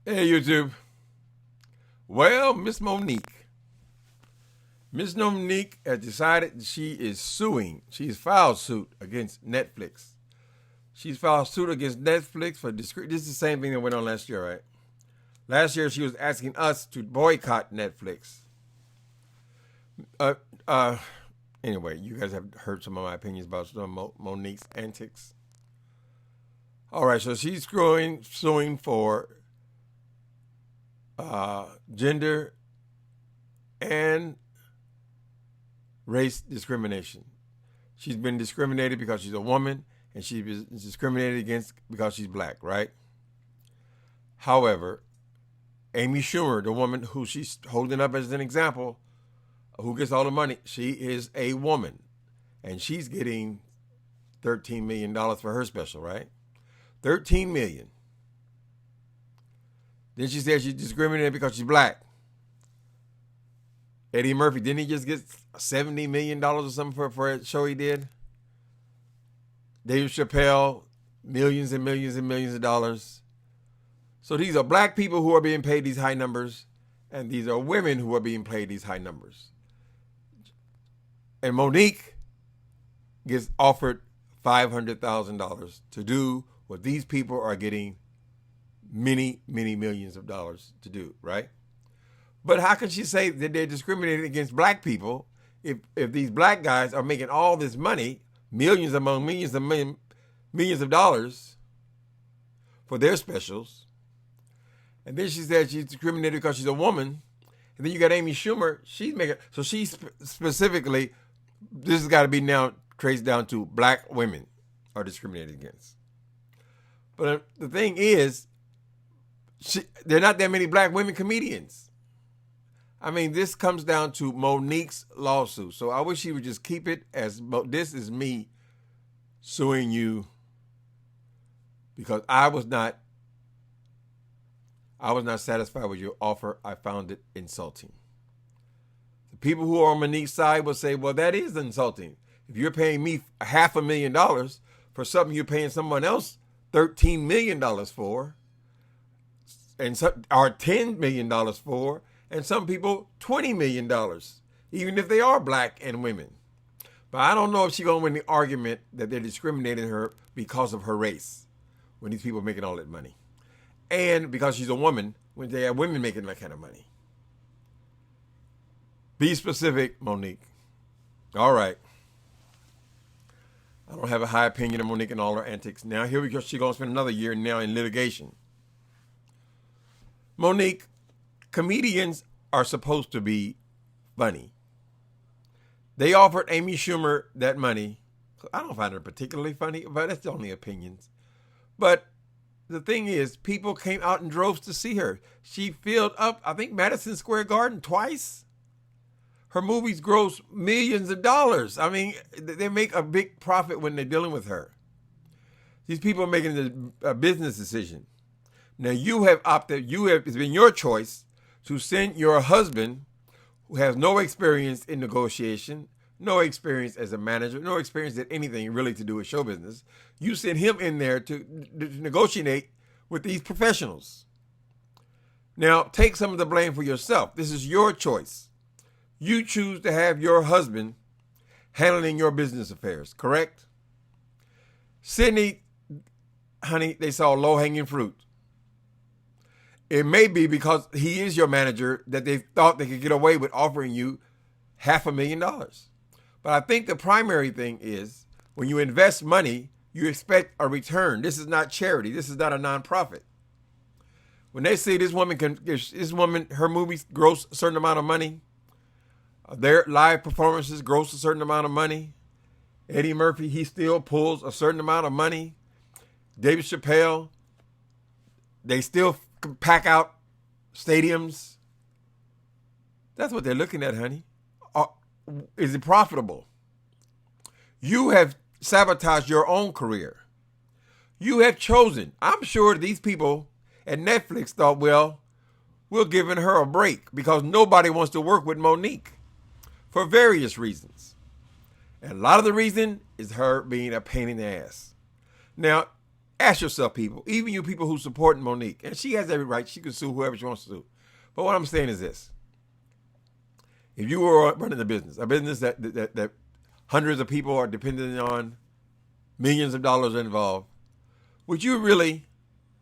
Hey, YouTube. Well, Miss Monique has decided she is suing. She's filed suit against Netflix. She's filed suit against Netflix for this is the same thing that went on last year, right? Last year, she was asking us to boycott Netflix. Uh, uh. Anyway, you guys have heard some of my opinions about some of Monique's antics. All right, so she's suing for gender and race discrimination. She's been discriminated because she's a woman, and she's been discriminated against because she's black, right? However, Amy Schumer, the woman who she's holding up as an example, who gets all the money, she is a woman, and she's getting $13 million for her special, right? $13 million. Then she said she's discriminated because she's black. Eddie Murphy, didn't he just get $70 million or something for a show he did? Dave Chappelle, millions and millions and millions of dollars. So these are black people who are being paid these high numbers, and these are women who are being paid these high numbers. And Monique gets offered $500,000 to do what these people are getting many, many millions of dollars to do, right? But how can she say that they're discriminating against black people if these black guys are making all this money, millions among millions of dollars for their specials? And then she said she's discriminated because she's a woman. And then you got Amy Schumer. She's making, so she specifically, this has got to be now traced down to black women are discriminated against. But the thing is, there are not that many black women comedians. I mean, this comes down to Monique's lawsuit. So I wish she would just keep it as, this is me suing you because I was not satisfied with your offer. I found it insulting. The people who are on Monique's side will say, well, that is insulting. If you're paying me $500,000 for something you're paying someone else $13 million for, and or $10 million for, and some people $20 million, even if they are black and women. But I don't know if she's going to win the argument that they're discriminating her because of her race when these people are making all that money. And because she's a woman, when they have women making that kind of money. Be specific, Monique. All right. I don't have a high opinion of Monique and all her antics. Now here we go. She's going to spend another year now in litigation. Monique, comedians are supposed to be funny. They offered Amy Schumer that money. I don't find her particularly funny, but that's only opinions. But the thing is, people came out in droves to see her. She filled up, I think, Madison Square Garden twice. Her movies gross millions of dollars. I mean, they make a big profit when they're dealing with her. These people are making a business decision. Now you have opted, it's been your choice to send your husband, who has no experience in negotiation, no experience as a manager, no experience at anything really to do with show business. You send him in there to negotiate with these professionals. Now take some of the blame for yourself. This is your choice. You choose to have your husband handling your business affairs, correct? Sydney, honey, they saw low-hanging fruit. It may be because he is your manager that they thought they could get away with offering you $500,000. But I think the primary thing is when you invest money, you expect a return. This is not charity. This is not a nonprofit. When they say this woman, her movies gross a certain amount of money, their live performances gross a certain amount of money. Eddie Murphy, he still pulls a certain amount of money. David Chappelle, they still pack out stadiums. That's what they're looking at, honey. Is it profitable? You have sabotaged your own career. You have chosen. I'm sure these people at Netflix thought, well, we're giving her a break because nobody wants to work with Monique for various reasons. And a lot of the reason is her being a pain in the ass. Now, Ask yourself, people, even you people who support Monique, and she has every right. She can sue whoever she wants to sue. But what I'm saying is this. If you were running a business that hundreds of people are dependent on, millions of dollars involved, would you really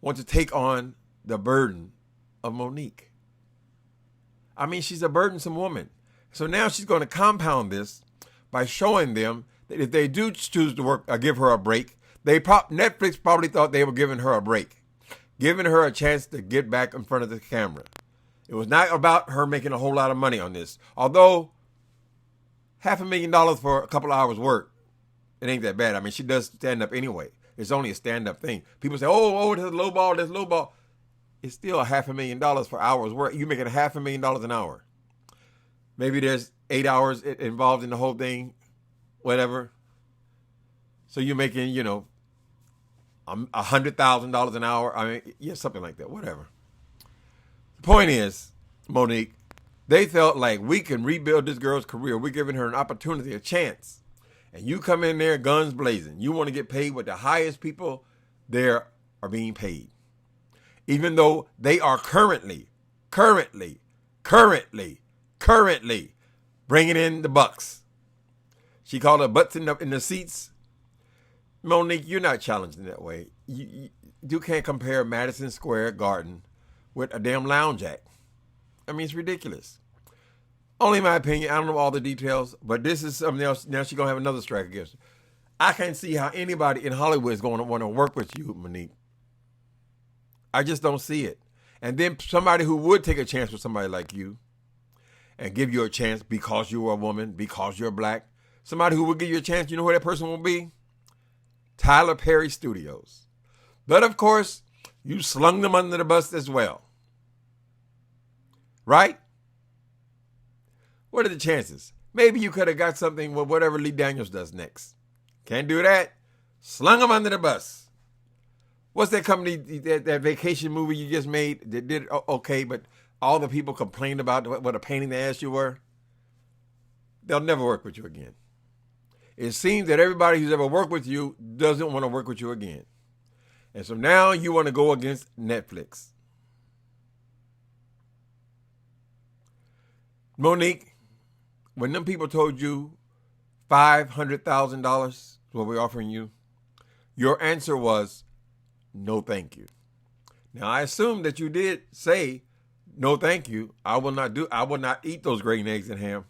want to take on the burden of Monique? I mean, she's a burdensome woman. So now she's going to compound this by showing them that if they do choose to work or give her a break, Netflix probably thought they were giving her a break, giving her a chance to get back in front of the camera. It was not about her making a whole lot of money on this. Although $500,000 for a couple of hours work, it ain't that bad. I mean, she does stand up anyway. It's only a stand-up thing. People say, oh, there's low ball. It's still $500,000 for hours work. You're making $500,000 an hour. Maybe there's 8 hours involved in the whole thing, whatever. So you're making, $100,000 an hour. I mean, yeah, something like that, whatever. The point is, Monique, they felt like we can rebuild this girl's career. We're giving her an opportunity, a chance. And you come in there guns blazing. You want to get paid what the highest people there are being paid. Even though they are currently bringing in the bucks. She called her butts in the seats. Monique, you're not challenged in that way. You can't compare Madison Square Garden with a damn lounge act. I mean, it's ridiculous. Only my opinion. I don't know all the details, but this is something else. Now she's going to have another strike against her. I can't see how anybody in Hollywood is going to want to work with you, Monique. I just don't see it. And then somebody who would take a chance with somebody like you and give you a chance because you're a woman, because you're black, somebody who would give you a chance, you know who that person will be? Tyler Perry Studios. But of course, you slung them under the bus as well. Right? What are the chances? Maybe you could have got something with whatever Lee Daniels does next. Can't do that. Slung them under the bus. What's that company, that vacation movie you just made that did okay, but all the people complained about what a pain in the ass you were? They'll never work with you again. It seems that everybody who's ever worked with you doesn't want to work with you again. And so now you want to go against Netflix. Monique, when them people told you $500,000 is what we're offering you, your answer was, no, thank you. Now, I assume that you did say, no, thank you. I will not eat those green eggs and ham.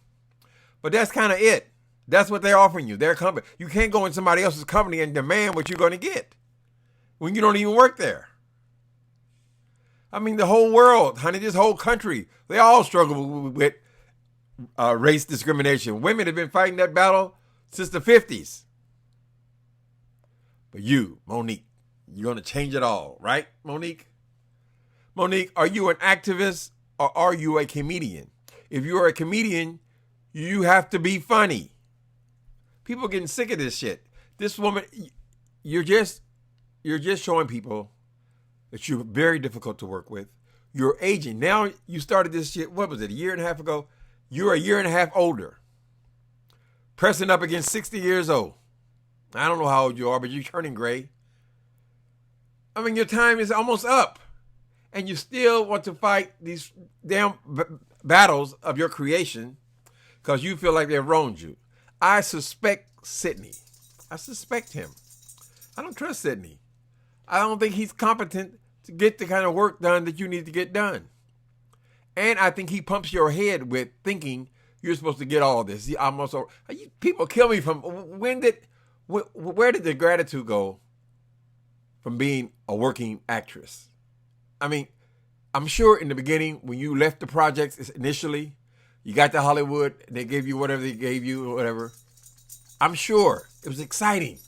But that's kind of it. That's what they're offering you. Their company. You can't go in somebody else's company and demand what you're going to get when you don't even work there. I mean, the whole world, honey, this whole country, they all struggle with race discrimination. Women have been fighting that battle since the 50s. But you, Monique, you're going to change it all, right, Monique? Monique, are you an activist or are you a comedian? If you're a comedian, you have to be funny. People are getting sick of this shit. This woman, you're just showing people that you're very difficult to work with. You're aging. Now you started this shit, what was it, a year and a half ago? You're a year and a half older. Pressing up against 60 years old. I don't know how old you are, but you're turning gray. I mean, your time is almost up. And you still want to fight these damn battles of your creation because you feel like they've wronged you. I suspect Sidney. I suspect him. I don't trust Sidney. I don't think he's competent to get the kind of work done that you need to get done. And I think he pumps your head with thinking you're supposed to get all this. People kill me from, where did the gratitude go from being a working actress? I mean, I'm sure in the beginning when you left the projects initially, you got to Hollywood, they gave you whatever they gave you or whatever. I'm sure it was exciting.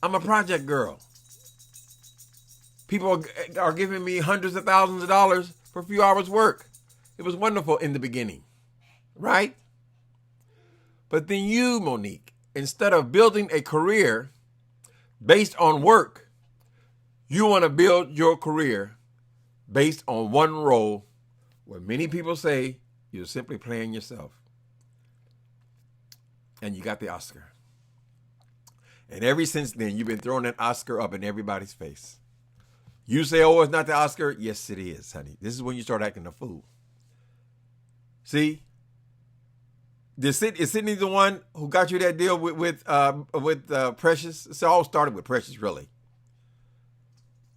I'm a project girl. People are giving me hundreds of thousands of dollars for a few hours work. It was wonderful in the beginning, right? But then you, Monique, instead of building a career based on work, you want to build your career based on one role where many people say you're simply playing yourself. And you got the Oscar. And ever since then, you've been throwing that Oscar up in everybody's face. You say, oh, it's not the Oscar. Yes, it is, honey. This is when you start acting a fool. See? Is Sydney the one who got you that deal with Precious? It all started with Precious, really.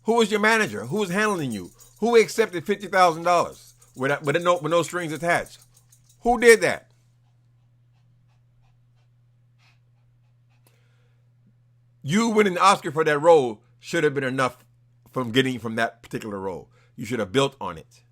Who was your manager? Who was handling you? Who accepted $50,000 with no strings attached? Who did that? You winning the Oscar for that role should have been enough from getting from that particular role. You should have built on it.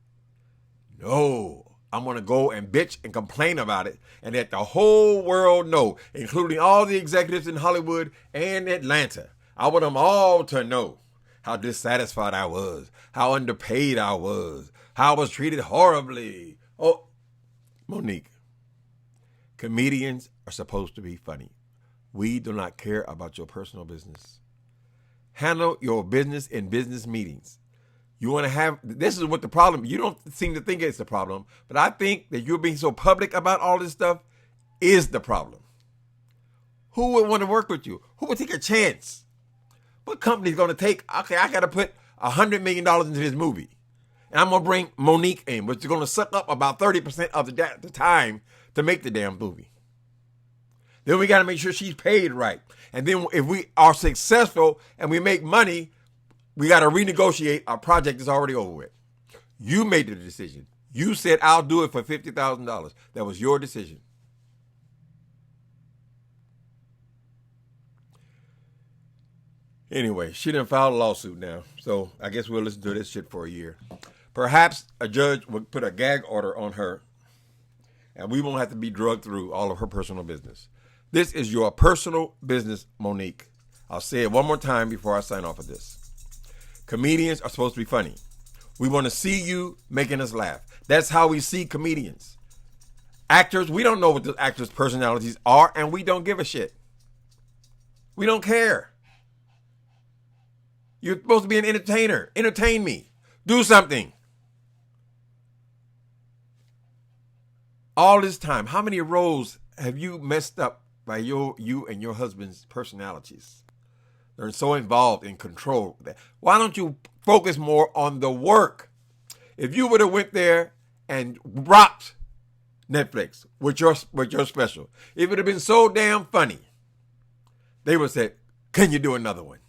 No, I'm going to go and bitch and complain about it and let the whole world know, including all the executives in Hollywood and Atlanta. I want them all to know how dissatisfied I was, how underpaid I was, how I was treated horribly. Oh, Monique, comedians are supposed to be funny. We do not care about your personal business. Handle your business in business meetings. You want to have, this is what the problem, you don't seem to think it's the problem, but I think that you're being so public about all this stuff is the problem. Who would want to work with you? Who would take a chance? What company's going to take, okay, I got to put $100 million into this movie. And I'm going to bring Monique in, which is going to suck up about 30% of the time to make the damn movie. Then we got to make sure she's paid right. And then if we are successful and we make money, we got to renegotiate our project that's already over with. You made the decision. You said, I'll do it for $50,000. That was your decision. Anyway, she done filed a lawsuit now. So I guess we'll listen to this shit for a year. Perhaps a judge would put a gag order on her and we won't have to be drugged through all of her personal business. This is your personal business, Monique. I'll say it one more time before I sign off of this. Comedians are supposed to be funny. We want to see you making us laugh. That's how we see comedians. Actors, we don't know what the actors' personalities are, and we don't give a shit. We don't care. You're supposed to be an entertainer. Entertain me. Do something. All this time, how many roles have you messed up by you and your husband's personalities? They're so involved in control. Why don't you focus more on the work? If you would have went there and rocked Netflix with your special, it would have been so damn funny. They would have said, can you do another one?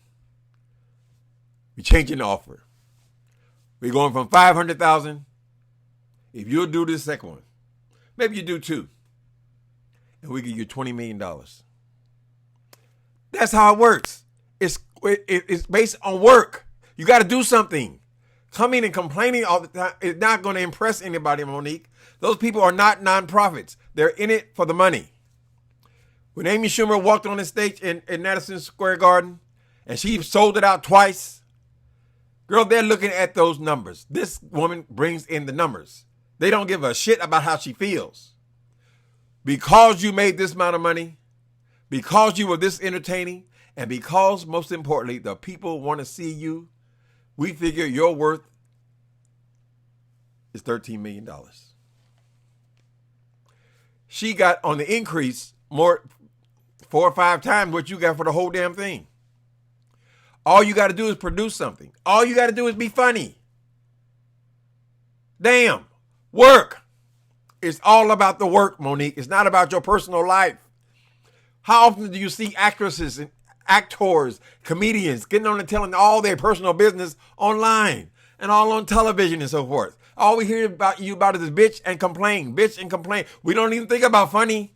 We're changing the offer. We're going from $500,000. If you'll do this second one, maybe you do two, and we give you $20 million. That's how it works. It's based on work. You got to do something. Coming and complaining all the time is not going to impress anybody, Monique. Those people are not nonprofits. They're in it for the money. When Amy Schumer walked on the stage in Madison Square Garden and she sold it out twice, girl, they're looking at those numbers. This woman brings in the numbers. They don't give a shit about how she feels. Because you made this amount of money, because you were this entertaining, and because, most importantly, the people want to see you, we figure your worth is $13 million. She got on the increase more 4 or 5 times what you got for the whole damn thing. All you got to do is produce something. All you got to do is be funny. Damn. Work. It's all about the work, Monique. It's not about your personal life. How often do you see actresses and actors, comedians getting on and telling all their personal business online and all on television and so forth? All we hear about you about is bitch and complain, bitch and complain. We don't even think about funny.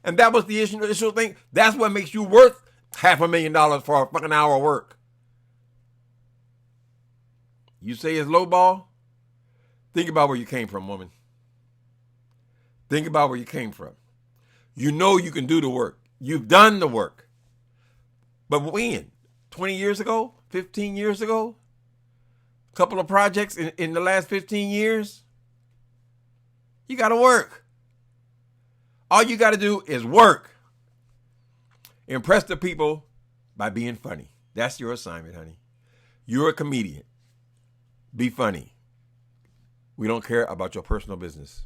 And that was the initial thing. That's what makes you worth $500,000 for a fucking hour of work. You say it's lowball? Think about where you came from, woman. Think about where you came from. You know you can do the work. You've done the work. But when? 20 years ago? 15 years ago? A couple of projects in the last 15 years? You got to work. All you got to do is work. Impress the people by being funny. That's your assignment, honey. You're a comedian. Be funny. We don't care about your personal business.